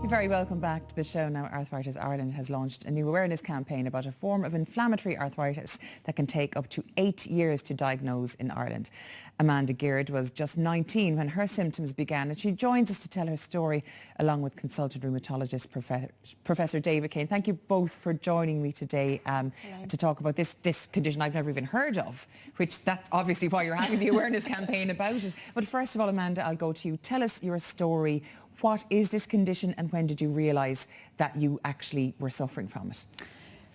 You're very welcome back to the show. Now, Arthritis Ireland has launched a new awareness campaign about a form of inflammatory arthritis that can take up to 8 years to diagnose in Ireland. Amanda Geard was just 19 when her symptoms began, and she joins us to tell her story along with consultant rheumatologist Professor David Kane. Thank you both for joining me today to talk about this condition I've never even heard of, which that's obviously why you're having the awareness campaign about it. But first of all, Amanda, I'll go to you. Tell us your story. What is this condition and when did you realise that you actually were suffering from it?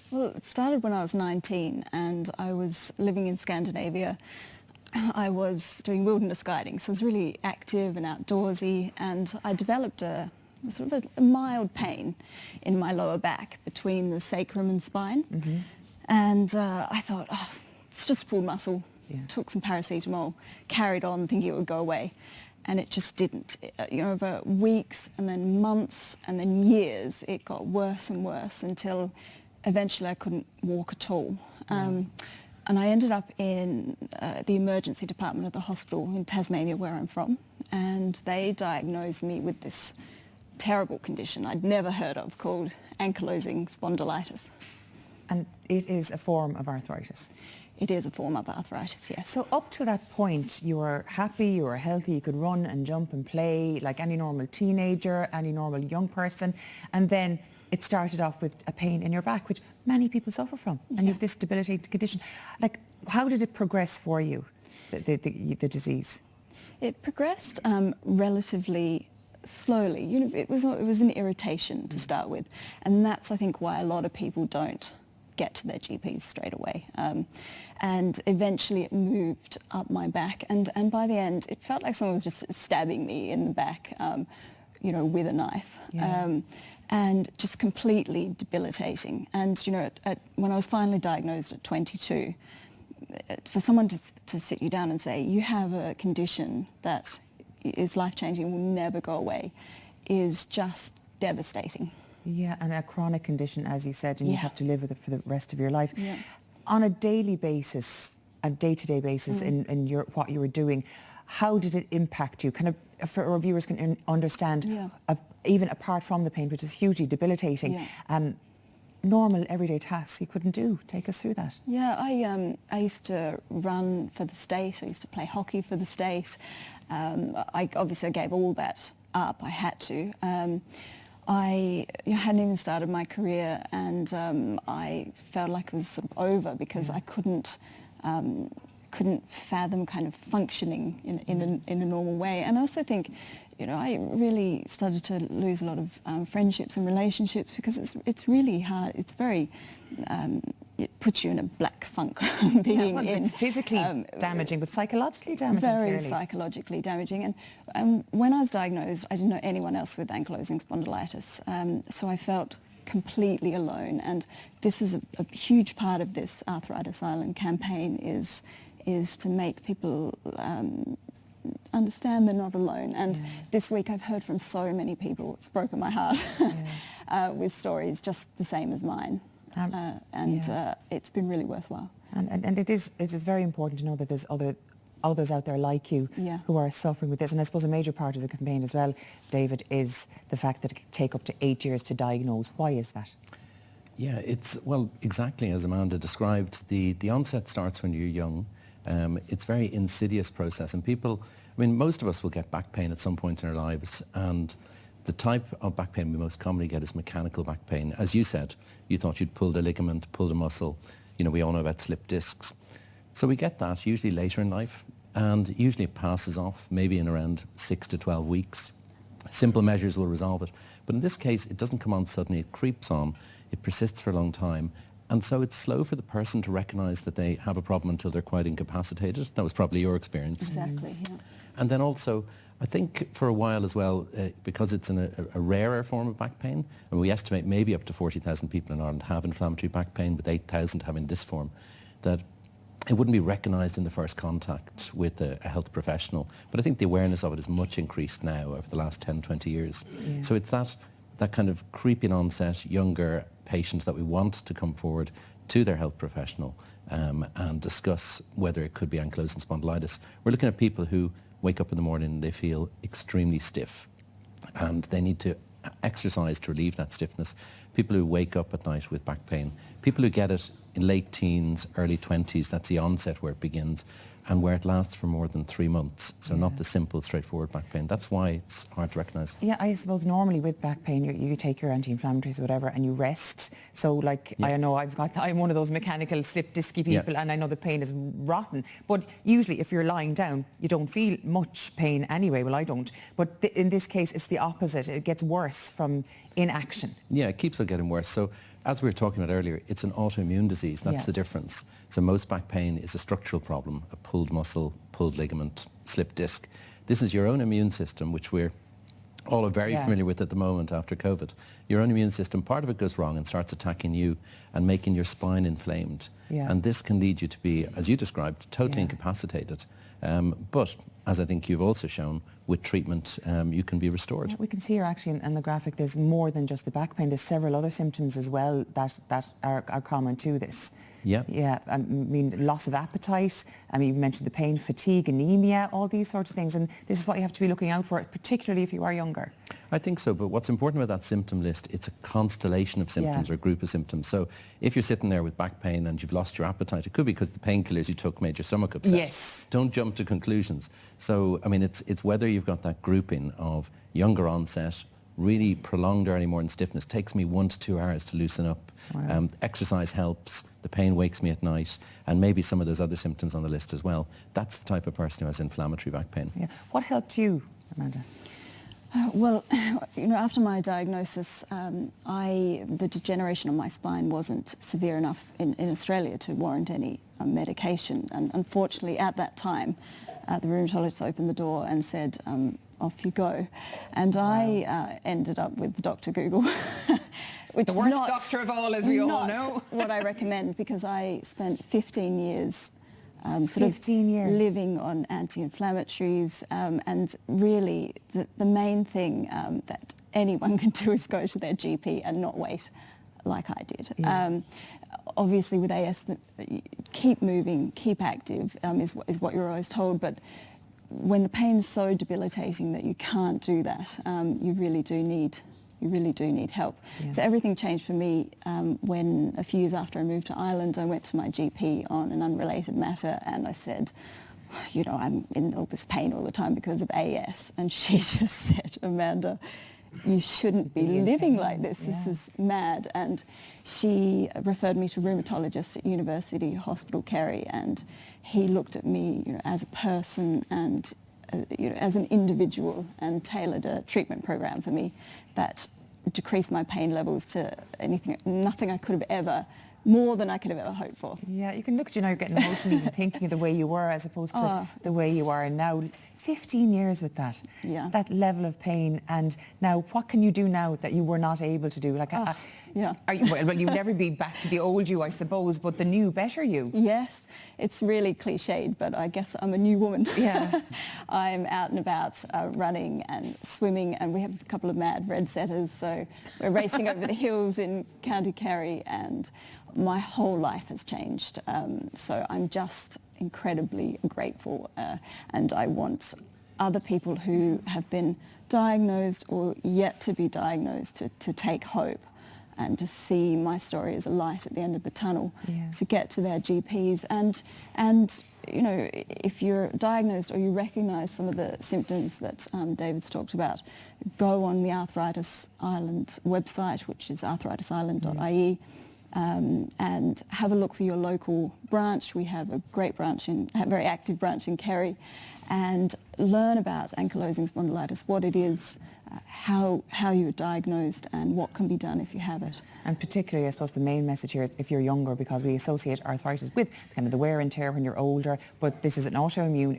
Well, it started when I was 19 and I was living in Scandinavia. I was doing wilderness guiding, so I was really active and outdoorsy, and I developed a sort of a mild pain in my lower back between the sacrum and spine. Mm-hmm. And I thought, oh, it's just pulled muscle. Yeah. Took some paracetamol, carried on thinking it would go away. And it just didn't. Over weeks and then months and then years, it got worse and worse until eventually I couldn't walk at all. And I ended up in the emergency department of the hospital in Tasmania, where I'm from, and they diagnosed me with this terrible condition I'd never heard of called ankylosing spondylitis. And it is a form of arthritis? It is a form of arthritis, yes. So up to that point, you were happy, you were healthy, you could run and jump and play like any normal teenager, any normal young person, and then it started off with a pain in your back, which many people suffer from, and you have this debilitating condition. Like, how did it progress for you, the disease? It progressed relatively slowly. It was an irritation to start with, and that's, I think, why a lot of people don't get to their GPs straight away. And eventually it moved up my back, and by the end it felt like someone was just stabbing me in the back, with a knife. Yeah. And just completely debilitating. And when I was finally diagnosed at 22, for someone to sit you down and say, you have a condition that is life-changing, will never go away, is just devastating. Yeah, and a chronic condition, as you said, and you have to live with it for the rest of your life. Yeah. On a daily basis, a day-to-day basis in what you were doing, how did it impact you? Kind of, for our viewers can understand, even apart from the pain, which is hugely debilitating, normal everyday tasks you couldn't do. Take us through that. Yeah, I used to run for the state. I used to play hockey for the state. I gave all that up. I had to. I hadn't even started my career, and I felt like it was sort of over because I couldn't fathom kind of functioning in a normal way. And I also think, I really started to lose a lot of friendships and relationships because it's really hard. It's very it puts you in a black funk being in. It's physically damaging, but psychologically damaging. Very clearly. Psychologically damaging. And when I was diagnosed, I didn't know anyone else with ankylosing spondylitis, so I felt completely alone. And this is a huge part of this Arthritis Ireland campaign is to make people understand they're not alone. And this week I've heard from so many people. It's broken my heart with stories just the same as mine. It's been really worthwhile. And it is very important to know that there's others out there like you who are suffering with this. And I suppose a major part of the campaign as well, David, is the fact that it can take up to 8 years to diagnose. Why is that? Yeah, exactly as Amanda described. The onset starts when you're young. It's a very insidious process, and most of us will get back pain at some point in our lives, and the type of back pain we most commonly get is mechanical back pain. As you said, you thought you'd pulled a ligament, pulled a muscle. We all know about slip discs. So we get that usually later in life, and usually it passes off maybe in around 6 to 12 weeks. Simple measures will resolve it. But in this case, it doesn't come on suddenly, it creeps on, it persists for a long time. And so it's slow for the person to recognise that they have a problem until they're quite incapacitated. That was probably your experience. Exactly, yeah. And then also, I think for a while as well, because it's a rarer form of back pain, and we estimate maybe up to 40,000 people in Ireland have inflammatory back pain, with 8,000 having this form, that it wouldn't be recognised in the first contact with a health professional. But I think the awareness of it is much increased now over the last 10, 20 years. Yeah. So it's that kind of creeping onset, younger patients that we want to come forward to their health professional and discuss whether it could be ankylosing spondylitis. We're looking at people who wake up in the morning and they feel extremely stiff, and they need to exercise to relieve that stiffness, people who wake up at night with back pain, people who get it in late teens, early 20s, that's the onset where it begins, and where it lasts for more than 3 months. So not the simple, straightforward back pain. That's why it's hard to recognise. Yeah, I suppose normally with back pain, you take your anti-inflammatories or whatever and you rest. So like, I know I'm one of those mechanical slip disky people, and I know the pain is rotten. But usually if you're lying down, you don't feel much pain anyway. Well, I don't. But in this case, it's the opposite. It gets worse from inaction. Yeah, it keeps on getting worse. So as we were talking about earlier, it's an autoimmune disease. That's the difference. So most back pain is a structural problem, a pulled muscle, pulled ligament, slip disc. This is your own immune system, which we're all are very familiar with at the moment after COVID. Your own immune system, part of it goes wrong and starts attacking you and making your spine inflamed. And this can lead you to be, as you described, totally incapacitated. But as I think you've also shown, with treatment, you can be restored. Yeah, we can see here actually in the graphic there's more than just the back pain. There's several other symptoms as well that are common to this. Yeah, I mean, loss of appetite. I mean, you mentioned the pain, fatigue, anemia, all these sorts of things. And this is what you have to be looking out for, particularly if you are younger. I think so, but what's important about that symptom list, it's a constellation of symptoms or group of symptoms. So if you're sitting there with back pain and you've lost your appetite, it could be because the painkillers you took made your stomach upset. Yes. Don't jump to conclusions. So, I mean, it's whether you've got that grouping of younger onset, really prolonged early morning stiffness, takes me 1 to 2 hours to loosen up. Exercise helps, the pain wakes me at night, and maybe some of those other symptoms on the list as well. That's the type of person who has inflammatory back pain. Yeah. What helped you, Amanda? Well, you know, after my diagnosis, the degeneration of my spine wasn't severe enough in Australia to warrant any medication. And unfortunately, at that time, the rheumatologist opened the door and said, off you go. And I ended up with Dr. Google, which the is worst not, doctor of all, as we all not know. what I recommend, because I spent 15 years living on anti-inflammatories, and really the main thing that anyone can do is go to their GP and not wait like I did. Obviously with AS, keep moving, keep active is what you're always told, but when the pain's so debilitating that you can't do that, you really do need help. So everything changed for me when a few years after I moved to Ireland, I went to my GP on an unrelated matter and I said, you know, I'm in all this pain all the time because of AS. And she just said, Amanda, you shouldn't be living like this. This is mad. And she referred me to a rheumatologist at University Hospital Kerry, and he looked at me, you know, as a person and you know, as an individual, and tailored a treatment program for me that decreased my pain levels to nothing I could have ever, more than I could have ever hoped for. Yeah, you can look at you now, you're getting emotional even thinking of the way you were as opposed to the way you are now. 15 years with that, that level of pain. And now what can you do now that you were not able to do? Like, are you, well, you'll never be back to the old you, I suppose, but the new, better you. Yes, it's really cliched, but I guess I'm a new woman. Yeah. I'm out and about running and swimming, and we have a couple of mad red setters, so we're racing over the hills in County Kerry, and my whole life has changed. So I'm just incredibly grateful, and I want other people who have been diagnosed or yet to be diagnosed to take hope and to see my story as a light at the end of the tunnel, to get to their GPs. And you know, if you're diagnosed or you recognise some of the symptoms that David's talked about, go on the Arthritis Ireland website, which is arthritisisland.ie, and have a look for your local branch. We have a great branch, a very active branch in Kerry, and learn about ankylosing spondylitis, what it is, how you're diagnosed, and what can be done if you have it. And particularly, I suppose, the main message here is if you're younger, because we associate arthritis with kind of the wear and tear when you're older, but this is an autoimmune,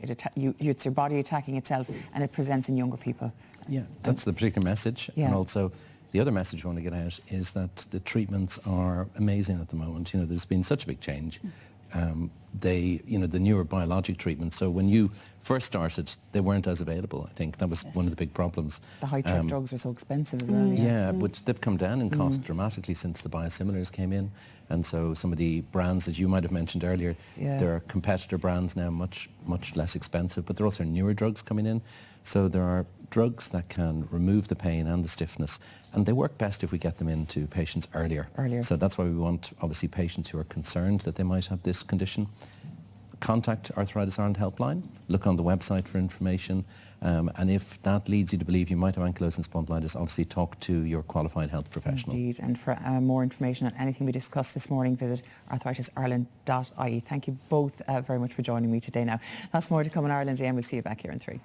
it's your body attacking itself, and it presents in younger people. Yeah, that's the particular message. And also, the other message we want to get out is that the treatments are amazing at the moment. You know, there's been such a big change. they, the newer biologic treatments. So when you first started, they weren't as available. I think that was one of the big problems. The high-tech drugs were so expensive as well. Yeah, which they've come down in cost dramatically since the biosimilars came in. And so some of the brands that you might have mentioned earlier, there are competitor brands now much less expensive, but there are also newer drugs coming in. So there are drugs that can remove the pain and the stiffness, and they work best if we get them into patients earlier. So that's why we want, obviously, patients who are concerned that they might have this condition. Contact Arthritis Ireland helpline, look on the website for information, and if that leads you to believe you might have ankylosing spondylitis, obviously talk to your qualified health professional. Indeed, and for more information on anything we discussed this morning, visit arthritisireland.ie. Thank you both very much for joining me today now. Lots more to come in Ireland AM. We'll see you back here in 3.